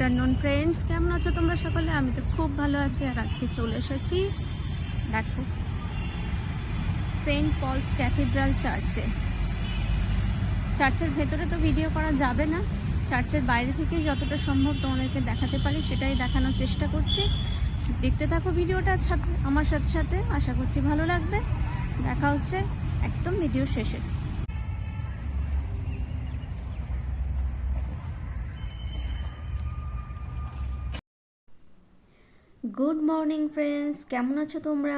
Afternoon friends, কেমন আছো তোমরা সকলে? আমি তো খুব ভালো আছি। আর আজকে চলে এসেছি, দেখো, সেন্ট পলস ক্যাথিড্রাল চার্চের ভেতরে তো ভিডিও করা যাবে না, চার্চের বাইরে থেকেই যতটা সম্ভব তোমাদেরকে দেখাতে পারি সেটাই দেখানোর চেষ্টা করছি। দেখতে থাকো ভিডিওটা আমার সাথে সাথে, আশা করছি ভালো লাগবে। দেখা হচ্ছে একদম ভিডিও শেষে। গুড মর্নিং ফ্রেন্ডস, কেমন আছো তোমরা?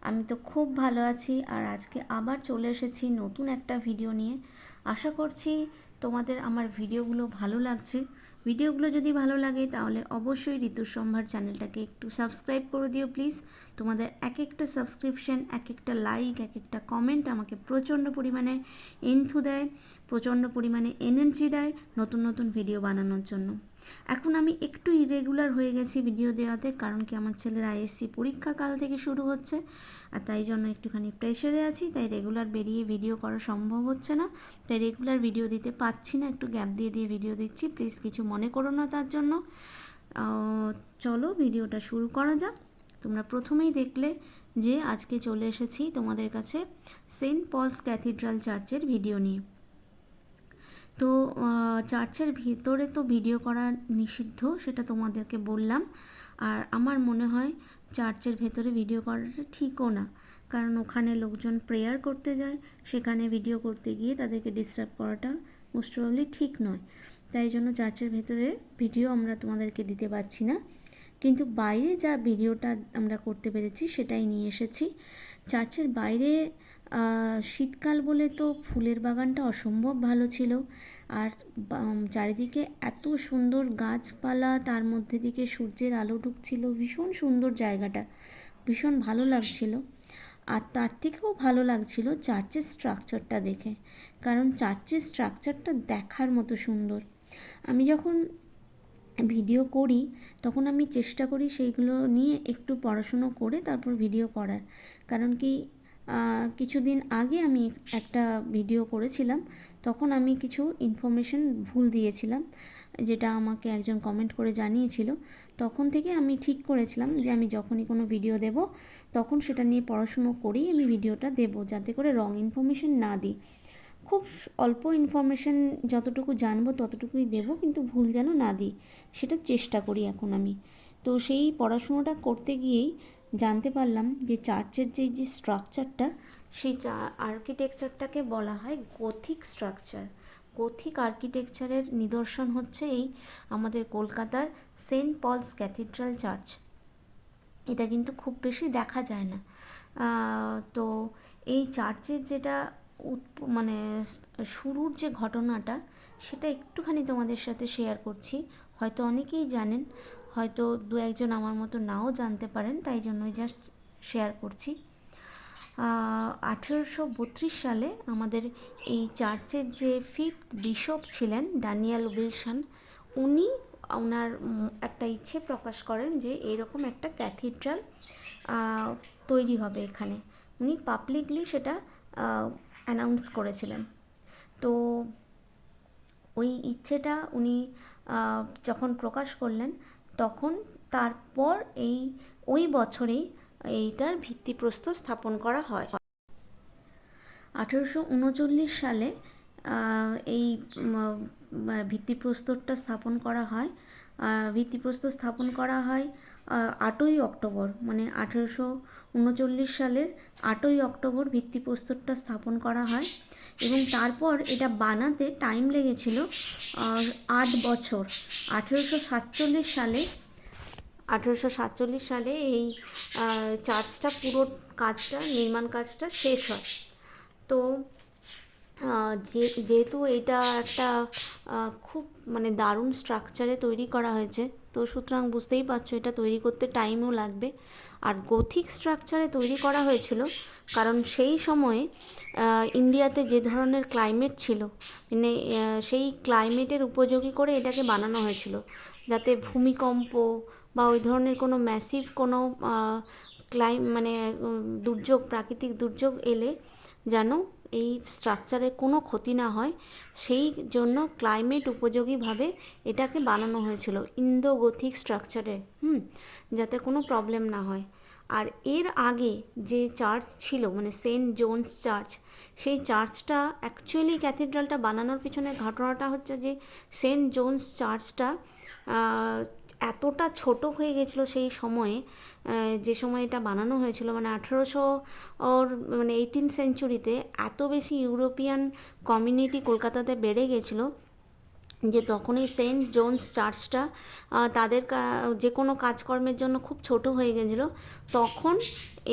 আমি তো খুব ভালো আছি। আর আজকে আবার চলে এসেছি নতুন একটা ভিডিও নিয়ে। আশা করছি তোমাদের আমার ভিডিওগুলো ভালো লাগছে। ভিডিওগুলো যদি ভালো লাগে তাহলে অবশ্যই ঋতুর সম্ভার চ্যানেলটাকে একটু সাবস্ক্রাইব করে দিও প্লিজ। তোমাদের এক একটা সাবস্ক্রিপশন, এক একটা লাইক, এক একটা কমেন্ট আমাকে প্রচণ্ড পরিমাণে এনথু দেয়, প্রচণ্ড পরিমাণে এনার্জি দেয় নতুন নতুন ভিডিও বানানোর জন্য। এখন আমি একটু ইরেগুলার হয়ে গেছি ভিডিও দেওয়াতে, কারণ কি আমার ছেলের আইএসসি পরীক্ষা কাল থেকে শুরু হচ্ছে, আর তাই জন্য একটুখানি প্রেশারে আছি। তাই রেগুলার বেরিয়ে ভিডিও করা সম্ভব হচ্ছে না, তাই রেগুলার ভিডিও দিতে পারছি না, একটু গ্যাপ দিয়ে দিয়ে ভিডিও দিচ্ছি। প্লিজ কিছু মনে করো না তার জন্য। চলো ভিডিওটা শুরু করা যাক। তোমরা প্রথমেই দেখলে যে আজকে চলে এসেছি তোমাদের কাছে সেন্ট পলস ক্যাথিড্রাল চার্চের ভিডিও নিয়ে। তো চার্চের ভিতরে তো ভিডিও করা নিষিদ্ধ, সেটা তোমাদেরকে বললাম। আর আমার মনে হয় চার্চের ভেতরে ভিডিও করাটা ঠিকও না, কারণ ওখানে লোকজন প্রেয়ার করতে যায়, সেখানে ভিডিও করতে গিয়ে তাদেরকে ডিস্টার্ব করাটা মোস্ট প্রবাবলি ঠিক নয়। তাই জন্য চার্চের ভেতরে ভিডিও আমরা তোমাদেরকে দিতে পারছি না, কিন্তু বাইরে যা ভিডিওটা আমরা করতে পেরেছি সেটাই নিয়ে এসেছি। চার্চের বাইরে শীতকাল বলে তো ফুলের বাগানটা অসম্ভব ভালো ছিল। আর চারিদিকে এত সুন্দর গাছপালা, তার মধ্যে দিকে সূর্যের আলো ঢুকছিল, ভীষণ সুন্দর জায়গাটা, ভীষণ ভালো লাগছিল। আর তার থেকেও ভালো লাগছিল চার্চের স্ট্রাকচারটা দেখে, কারণ চার্চের স্ট্রাকচারটা দেখার মতো সুন্দর। আমি যখন ভিডিও করি তখন আমি চেষ্টা করি সেইগুলো নিয়ে একটু পড়াশুনো করে তারপর ভিডিও করার, কারণ কি কিছুদিন আগে আমি একটা ভিডিও করেছিলাম, তখন আমি কিছু ইনফরমেশন ভুল দিয়েছিলাম, যেটা আমাকে একজন কমেন্ট করে জানিয়েছিল। তখন থেকে আমি ঠিক করেছিলাম যে আমি যখনই কোনো ভিডিও দেব তখন সেটা নিয়ে পড়াশুনো করেই আমি ভিডিওটা দেব, যাতে করে রং ইনফরমেশন না দিই। খুব অল্প ইনফরমেশন যতটুকু জানবো ততটুকুই দেব, কিন্তু ভুল যেন না দিই সেটা চেষ্টা করি এখন আমি। তো সেই পড়াশুনোটা করতে গিয়েই জানতে পারলাম যে চার্চের যে স্ট্রাকচারটা, সেই আর্কিটেকচারটাকে বলা হয় গোথিক স্ট্রাকচার। গোথিক আর্কিটেকচারের নিদর্শন হচ্ছে এই আমাদের কলকাতার সেন্ট পলস ক্যাথিড্রাল চার্চ। এটা কিন্তু খুব বেশি দেখা যায় না। তো এই চার্চের যেটা মানে শুরুর যে ঘটনাটা, সেটা একটুখানি তোমাদের সাথে শেয়ার করছি। হয়তো অনেকেই জানেন, হয়তো দু একজন আমার মতো নাও জানতে পারেন, তাই জন্যই জাস্ট শেয়ার করছি। 1832 সালে আমাদের এই চার্চের যে ফিফথ বিশপ ছিলেন ড্যানিয়েল উইলসন, উনি ওনার একটা ইচ্ছে প্রকাশ করেন যে এরকম একটা ক্যাথিড্রাল তৈরি হবে এখানে। উনি পাবলিকলি সেটা অ্যানাউন্স করেছিলেন। তো ওই ইচ্ছেটা উনি যখন প্রকাশ করলেন, তখন তারপর ওই বছরেই এইটার ভিত্তিপ্রস্তর স্থাপন করা হয়। 1839 সালে এই ভিত্তিপ্রস্তরটা স্থাপন করা হয়। ভিত্তিপ্রস্তর স্থাপন করা হয় 8ই অক্টোবর, মানে 1839 সালের 8ই অক্টোবর ভিত্তিপ্রস্তরটা স্থাপন করা হয়। এবং তারপর এটা বানাতে টাইম লেগেছিল 8 বছর। 1847 সালে এই চার্চটা পুরো নির্মাণ কাজটা শেষ হয়। তো যেহেতু এটা একটা খুব মানে দারুণ স্ট্রাকচারে তৈরি করা হয়েছে, তো সুতরাং বুঝতেই পারছো এটা তৈরি করতে টাইমও লাগবে। আর গোথিক স্ট্রাকচারে তৈরি করা হয়েছিল কারণ সেই সময়ে ইন্ডিয়াতে যে ধরনের ক্লাইমেট ছিল, মানে সেই ক্লাইমেটের উপযোগী করে এটাকে বানানো হয়েছিল, যাতে ভূমিকম্প বা ওই ধরনের কোনো ম্যাসিভ কোনো মানে দুর্যোগ, প্রাকৃতিক দুর্যোগ এলে যেন এই স্ট্রাকচারে কোনো ক্ষতি না হয় সেই জন্য ক্লাইমেট উপযোগীভাবে এটাকে বানানো হয়েছিল ইন্দো গথিক স্ট্রাকচারে, যাতে কোনো প্রবলেম না হয়। আর এর আগে যে চার্চ ছিল মানে সেন্ট জোনস চার্চ, সেই চার্চটা অ্যাকচুয়ালি ক্যাথিড্রালটা বানানোর পিছনে ঘটনাটা হচ্ছে যে সেন্ট জোনস চার্চটা এতটা ছোট হয়ে গেছিলো সেই সময়ে, যে সময় এটা বানানো হয়েছিল মানে 1800 ওর মানে 18th সেঞ্চুরিতে এত বেশি ইউরোপিয়ান কমিউনিটি কলকাতাতে বেড়ে গেছিলো যে তখন এই সেন্ট জোনস চার্চটা তাদের যে কোনো কাজকর্মের জন্য খুব ছোট হয়ে গেছিলো। তখন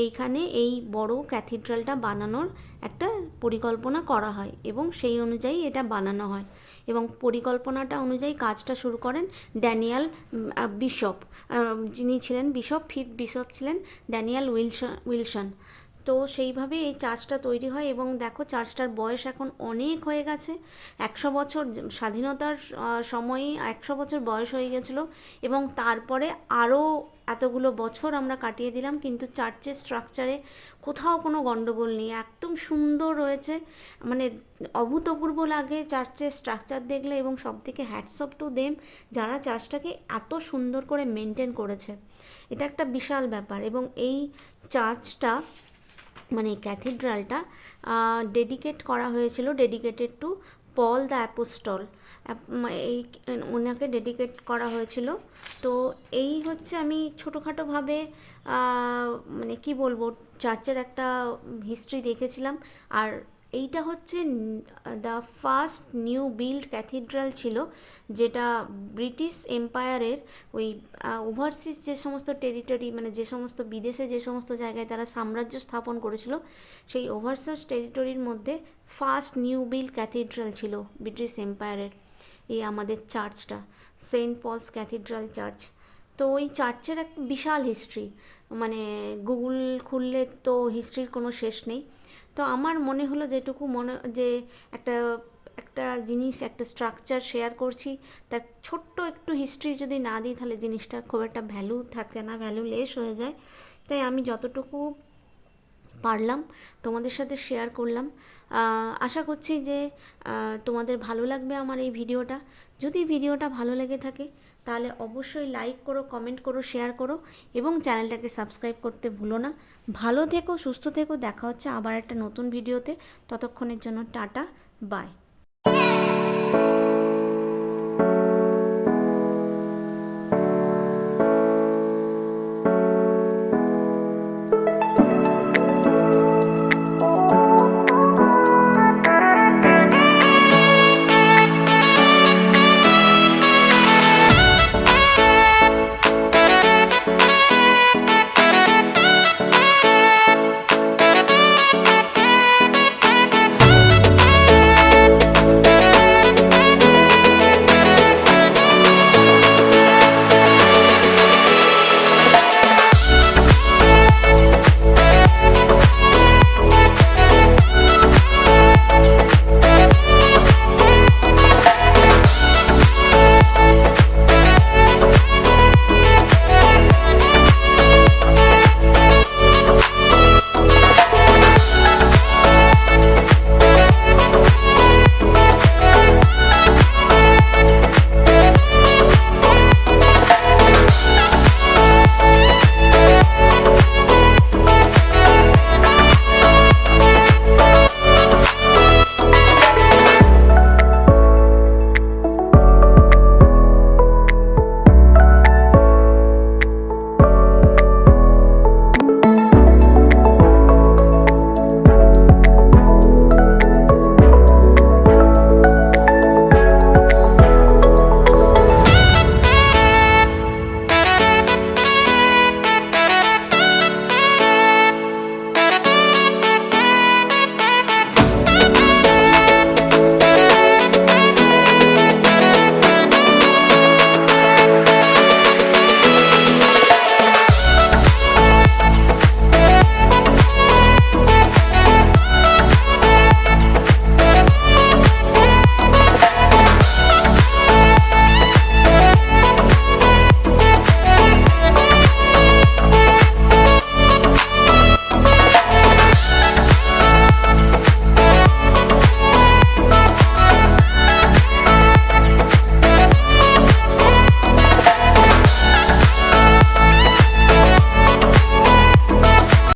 এইখানে এই বড় ক্যাথিড্রালটা বানানোর একটা পরিকল্পনা করা হয় এবং সেই অনুযায়ী এটা বানানো হয় এবং পরিকল্পনাটা অনুযায়ী কাজটা শুরু করেন ড্যানিয়েল বিশপ, যিনি ছিলেন বিশপ, ফিফথ বিশপ ছিলেন ড্যানিয়েল উইলসন। তো সেইভাবে এই চার্চটা তৈরি হয় এবং দেখো চার্চটার বয়স এখন অনেক হয়ে গেছে, 100 বছর, স্বাধীনতার সময়ই 100 বছর বয়স হয়ে গেছিলো এবং তারপরে আরও এতগুলো বছর আমরা কাটিয়ে দিলাম, কিন্তু চার্চের স্ট্রাকচারে কোথাও কোনো গণ্ডগোল নেই, একদম সুন্দর রয়েছে, মানে অভূতপূর্ব লাগে চার্চের স্ট্রাকচার দেখলে। এবং সবথেকে হ্যাটস অফ টু দেম যারা চার্চটাকে এত সুন্দর করে মেনটেন করেছে, এটা একটা বিশাল ব্যাপার। এবং এই চার্চটা মানে ক্যাথিড্রালটা ডেডিকেট করা হয়েছিল, dedicated to Paul the apostle, এই ওনাকে ডেডিকেট করা হয়েছিল। তো এই হচ্ছে আমি ছোটোখাটোভাবে মানে কি বলবো চার্চের একটা হিস্ট্রি দেখেছিলাম। আর এইটা হচ্ছে the first new build cathedral ছিল, যেটা ব্রিটিশ এম্পায়ারের ওই ওভারসিজ যে সমস্ত টেরিটরি মানে যে সমস্ত বিদেশে যে সমস্ত জায়গায় তারা সাম্রাজ্য স্থাপন করেছিল, সেই ওভারসিজ টেরিটরির মধ্যে ফার্স্ট নিউ বিল্ড ক্যাথিড্রাল ছিল ব্রিটিশ এম্পায়ারের এই আমাদের চার্চটা, সেন্ট পলস ক্যাথিড্রাল চার্চ। তো ওই চার্চের একটা বিশাল হিস্ট্রি, মানে গুগল খুললে তো হিস্ট্রির কোনো শেষ নেই। তো আমার মনে হলো যেটুকু মনে যে একটা একটা জিনিস একটা স্ট্রাকচার শেয়ার করছি, তার ছোট্ট একটু হিস্ট্রি যদি না দিই তাহলে জিনিসটা খুব একটা ভ্যালু থাকে না, ভ্যালুলেস হয়ে যায়। তাই আমি যতটুকু পারলাম তোমাদের সাথে শেয়ার করলাম। আশা করছি যে তোমাদের ভালো লাগবে আমার এই ভিডিওটা। যদি ভিডিওটা ভালো লেগে থাকে তাহলে অবশ্যই লাইক করো, কমেন্ট করো, শেয়ার করো এবং চ্যানেলটাকে সাবস্ক্রাইব করতে ভুলো না। ভালো থেকো, সুস্থ থেকো, দেখা হচ্ছে আবার একটা নতুন ভিডিওতে। ততক্ষণের জন্য টাটা, বাই।